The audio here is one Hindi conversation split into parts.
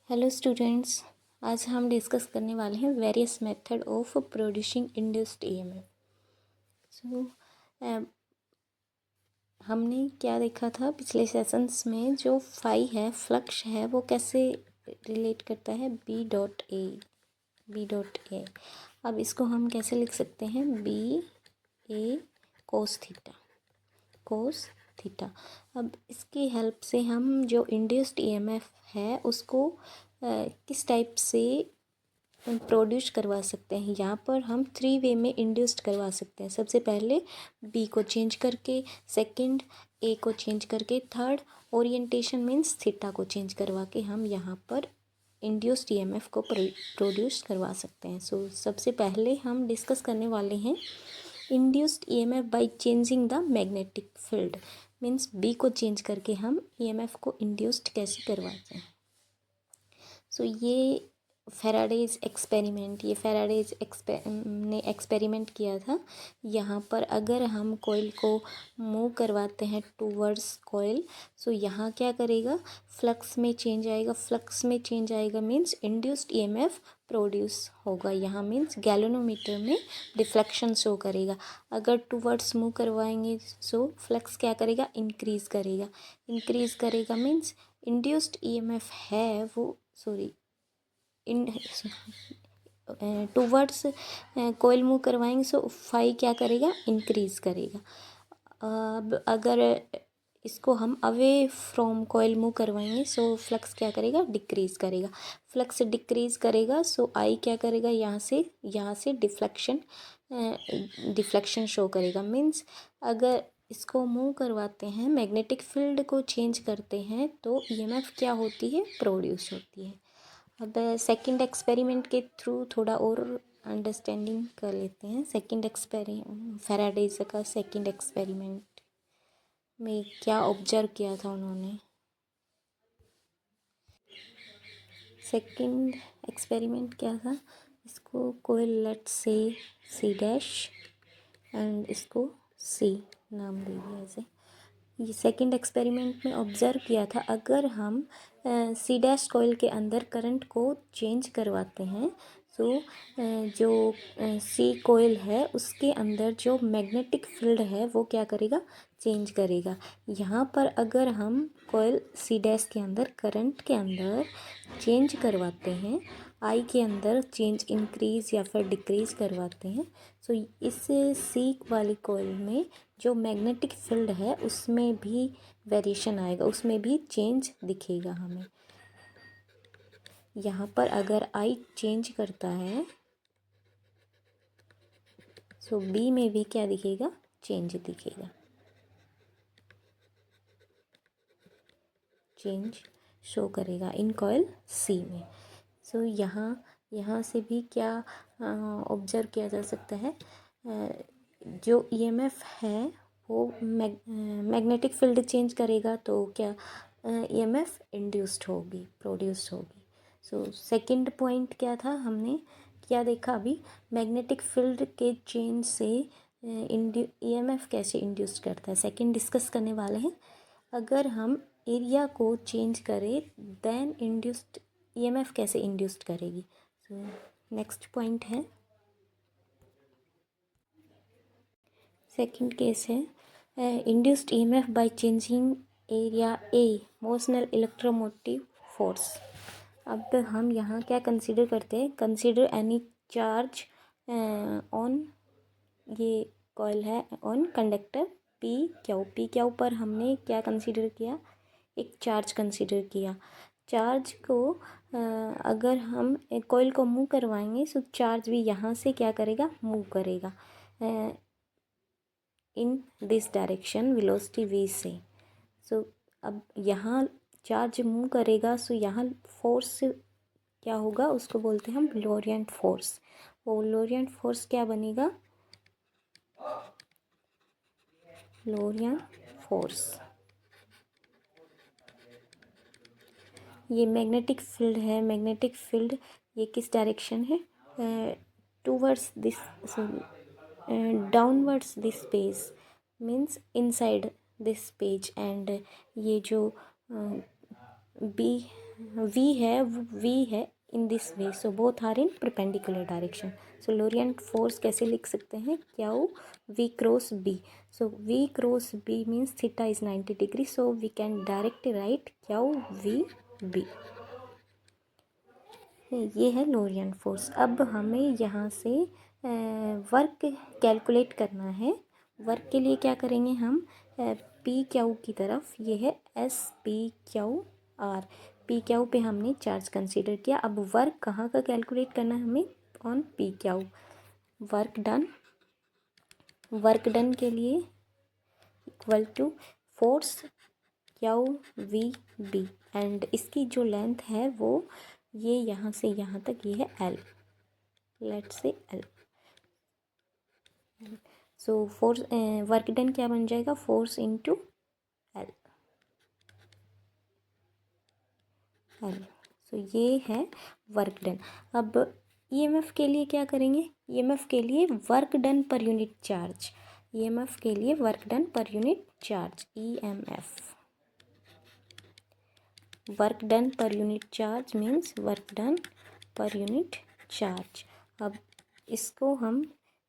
हेलो स्टूडेंट्स, आज हम डिस्कस करने वाले हैं various method of producing induced EMF. So हमने क्या देखा था पिछले सेशंस में, जो फाई है, फ्लक्स है, वो कैसे रिलेट करता है बी डॉट ए। अब इसको हम कैसे लिख सकते हैं, बी ए कोस थीटा। अब इसकी हेल्प से हम जो इंड्यूस्ड ईएमएफ है उसको किस टाइप से प्रोड्यूस करवा सकते हैं। यहाँ पर हम 3 वे में इंड्यूस्ड करवा सकते हैं। सबसे पहले बी को चेंज करके, सेकंड ए को चेंज करके, थर्ड ओरिएंटेशन मीन्स थीटा को चेंज करवा के हम यहाँ पर इंड्यूस्ड ईएमएफ को प्रोड्यूस करवा सकते हैं। सो सबसे पहले हम डिस्कस करने वाले हैं induced EMF by changing the magnetic field. Means B को चेंज करके हम ईएमएफ को इंड्यूस्ड कैसे करवाते हैं। सो ये फैराडेज ने एक्सपेरिमेंट किया था। यहाँ पर अगर हम कॉइल को मूव करवाते हैं टूवर्ड्स कॉइल, सो यहाँ क्या करेगा, फ्लक्स में चेंज आएगा मीन्स इंड्यूस्ड ईएमएफ प्रोड्यूस होगा। यहाँ मीन्स गैल्वेनोमीटर में डिफ्लेक्शन शो करेगा। अगर टूवर्ड्स मूव करवाएंगे सो फ्लक्स क्या करेगा, इंक्रीज़ करेगा मीन्स इंड्यूस्ड ईएमएफ है वो इन टूवर्ड्स कोयल मूव करवाएंगे सो फाई क्या करेगा, इंक्रीज़ करेगा। अब अगर इसको हम अवे फ्रॉम कोयल मूव करवाएंगे सो फ्लक्स क्या करेगा, डिक्रीज़ करेगा। सो आई क्या करेगा, यहाँ से डिफ्लेक्शन शो करेगा। मीन्स अगर इसको मूव करवाते हैं, मैग्नेटिक फील्ड को चेंज करते हैं तो ईएमएफ क्या होती है, प्रोड्यूस होती है। अब सेकंड एक्सपेरिमेंट के थ्रू थोड़ा और अंडरस्टैंडिंग कर लेते हैं। फैराडेज का सेकंड एक्सपेरिमेंट में क्या ऑब्जर्व किया था उन्होंने। सेकंड एक्सपेरिमेंट क्या था, इसको कोई लेट से सी डैश एंड इसको सी नाम दे दिया ऐसे। ये सेकंड एक्सपेरिमेंट में ऑब्ज़र्व किया था, अगर हम सी डैश कॉइल के अंदर करंट को चेंज करवाते हैं तो जो सी कॉइल है उसके अंदर जो मैग्नेटिक फील्ड है वो क्या करेगा, चेंज करेगा। यहाँ पर अगर हम कॉइल सी डैश के अंदर करंट के अंदर चेंज करवाते हैं, आई के अंदर चेंज इंक्रीज़ या फिर डिक्रीज़ करवाते हैं, सो इस सी वाली कॉइल में जो मैग्नेटिक फील्ड है उसमें भी वेरिएशन आएगा, उसमें भी चेंज दिखेगा हमें। यहाँ पर अगर आई चेंज करता है सो बी में भी क्या दिखेगा, चेंज शो करेगा इन कॉइल सी में। सो यहाँ से भी क्या ऑब्जर्व किया जा सकता है, जो ईएमएफ है वो मैग्नेटिक फील्ड चेंज करेगा तो क्या ईएमएफ प्रोड्यूस्ड होगी। सो सेकंड पॉइंट क्या था, हमने क्या देखा अभी, मैग्नेटिक फील्ड के चेंज से ईएमएफ कैसे इंड्यूस करता है, सेकंड डिस्कस करने वाले हैं। अगर हम एरिया को चेंज करें देन इंड्यूस्ड ईएमएफ कैसे इंड्यूस्ड करेगी। सो नेक्स्ट पॉइंट है, सेकंड केस है induced EMF by changing area A motional electromotive force. अब हम यहाँ क्या कंसीडर करते हैं, कंसीडर एनी चार्ज ऑन, ये कॉइल है ऑन कंडक्टर पी क्यू पर हमने क्या कंसीडर किया, एक चार्ज कंसीडर किया। चार्ज को अगर हम कॉइल को मूव करवाएंगे तो चार्ज भी यहाँ से क्या करेगा, मूव करेगा in this direction velocity v से। सो अब यहाँ चार्ज मूव करेगा सो यहाँ फोर्स क्या होगा, उसको बोलते हैं हम लोरिएंट फोर्स। वो लोरिएंट फोर्स क्या बनेगा, लोरिएंट फोर्स। ये मैग्नेटिक फील्ड है, मैग्नेटिक फील्ड ये किस डायरेक्शन है, towards this, downwards this page means inside this page. And ये जो बी वी है in this way, so both are in perpendicular direction. So Lorentz force कैसे लिख सकते हैं, Q V cross B. So V cross B means theta is 90 degree, so we can direct write Q V B. ये है लोरियंट फोर्स। अब हमें यहाँ से वर्क कैलकुलेट करना है। वर्क के लिए क्या करेंगे हम, पी क्यू की तरफ, ये है S P Q R. P Q पे हमने चार्ज कंसीडर किया। अब वर्क कहाँ का कैलकुलेट करना है हमें, on P Q. Work done के लिए equal to force Q V B, and इसकी जो लेंथ है वो ये यहाँ से यहाँ तक ये है L, let's say L. So force work done क्या बन जाएगा, फोर्स इनटू एल। सो ये है वर्क डन। अब ईएमएफ के लिए क्या करेंगे, ईएमएफ के लिए work done per unit charge, EMF के लिए work done per unit charge, EMF work done per unit charge means work done per unit charge. अब इसको हम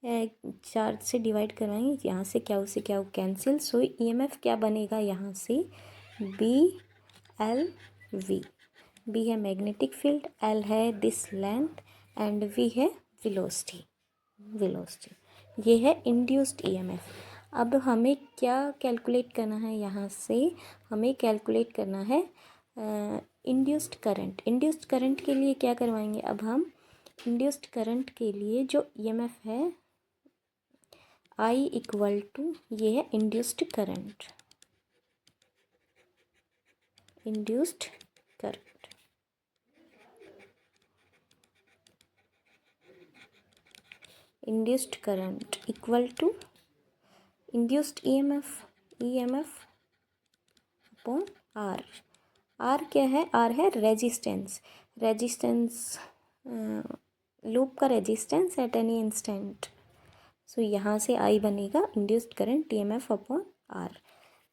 चार्ज से डिवाइड करवाएंगे, यहाँ से क्या कैंसिल। सो ईएमएफ क्या बनेगा यहाँ से, बी एल वी। बी है मैग्नेटिक फील्ड, एल है दिस लेंथ, एंड वी है वेलोसिटी। ये है इंड्यूस्ड ईएमएफ। अब हमें क्या कैलकुलेट करना है, यहाँ से हमें कैलकुलेट करना है इंड्यूस्ड करंट। इंड्यूस्ड करंट के लिए क्या करवाएंगे, अब हम इंड्यूस्ड करंट के लिए जो ईएमएफ है आई इक्वल टू, ये है induced current, induced current induced current equal to induced EMF upon R. R क्या है, आर है रेजिस्टेंस, लूप का resistance at any instant. So यहाँ से आई बनेगा induced current EMF upon R.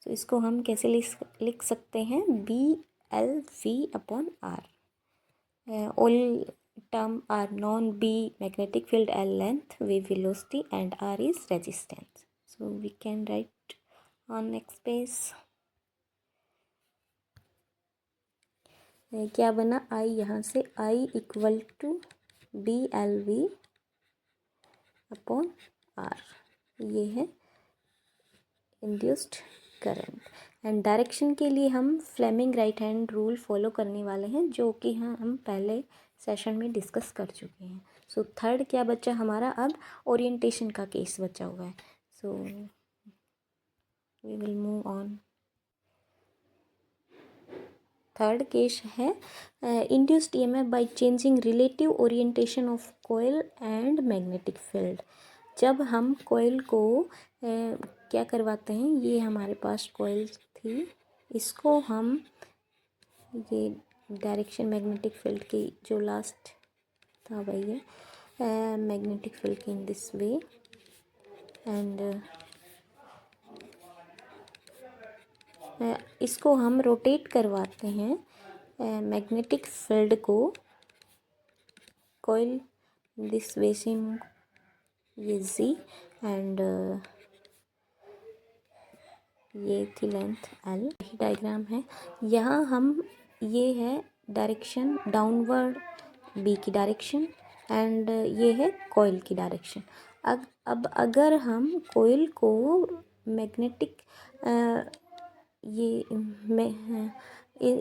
So इसको हम कैसे लिख सकते हैं, B L V upon R. All term are known, B magnetic field, L length, V velocity, and R is resistance. So we can write on next page. क्या बना, I यहाँ से I equal to B L V upon R, ये है इंड्यूस्ड करंट। एंड डायरेक्शन के लिए हम Fleming right hand rule follow करने वाले हैं, जो कि हम पहले सेशन में डिस्कस कर चुके हैं। सो थर्ड क्या बचा हमारा, अब ओरिएंटेशन का केस बचा हुआ है। So we will move on. Third case है induced EMF by changing relative orientation of coil and magnetic field. जब हम कॉइल को क्या करवाते हैं, ये हमारे पास कॉइल थी, इसको हम ये डायरेक्शन मैग्नेटिक फील्ड की जो लास्ट था वही है, मैग्नेटिक फील्ड की इन दिस वे, एंड इसको हम रोटेट करवाते हैं मैग्नेटिक फील्ड को, कॉइल दिस वे से ये जी, एंड ये थी लेंथ एल। यही डायग्राम है। यहाँ हम, ये है डायरेक्शन डाउनवर्ड बी की डायरेक्शन, एंड ये है कॉइल की डायरेक्शन। अब अगर हम कॉइल को मैग्नेटिक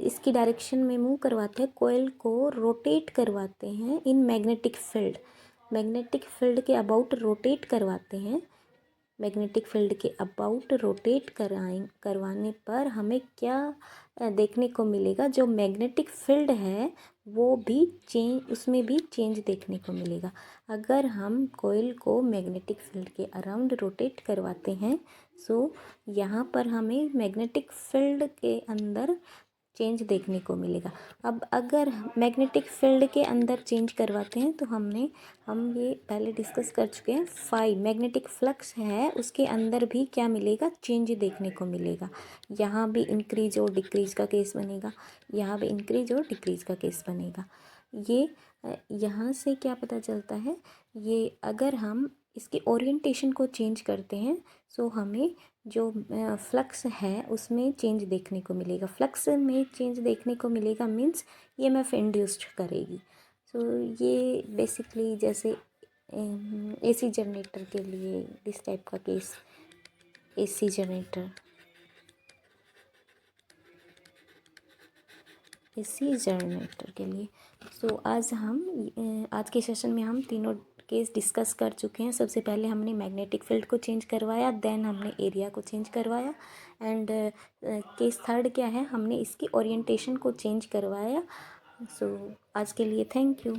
इसकी डायरेक्शन में मूव करवाते हैं, कॉइल को रोटेट करवाते हैं इन मैग्नेटिक फील्ड के अबाउट रोटेट करवाते हैं, मैग्नेटिक फील्ड के अबाउट रोटेट करवाने पर हमें क्या देखने को मिलेगा, जो मैग्नेटिक फील्ड है वो भी उसमें भी चेंज देखने को मिलेगा। अगर हम कॉइल को मैग्नेटिक फील्ड के अराउंड रोटेट करवाते हैं, सो यहाँ पर हमें मैग्नेटिक फील्ड के अंदर चेंज देखने को मिलेगा। अब अगर मैग्नेटिक फील्ड के अंदर चेंज करवाते हैं तो हम ये पहले डिस्कस कर चुके हैं, फाई मैग्नेटिक फ्लक्स है उसके अंदर भी क्या मिलेगा, चेंज देखने को मिलेगा। यहाँ भी इंक्रीज और डिक्रीज का केस बनेगा, यहाँ भी इंक्रीज और डिक्रीज का केस बनेगा। ये यहाँ से क्या पता चलता है, ये अगर हम इसके ओरिएंटेशन को चेंज करते हैं सो हमें जो फ्लक्स है उसमें चेंज देखने को मिलेगा। फ्लक्स में चेंज देखने को मिलेगा मीन्स ईएमएफ इंड्यूस्ड करेगी। सो ये बेसिकली जैसे एसी जनरेटर के लिए इस टाइप का केस, एसी जनरेटर के लिए। सो आज के सेशन में हम तीनों केस डिस्कस कर चुके हैं। सबसे पहले हमने मैग्नेटिक फील्ड को चेंज करवाया, देन हमने एरिया को चेंज करवाया, एंड केस थर्ड क्या है, हमने इसकी ओरिएंटेशन को चेंज करवाया। सो आज के लिए थैंक यू।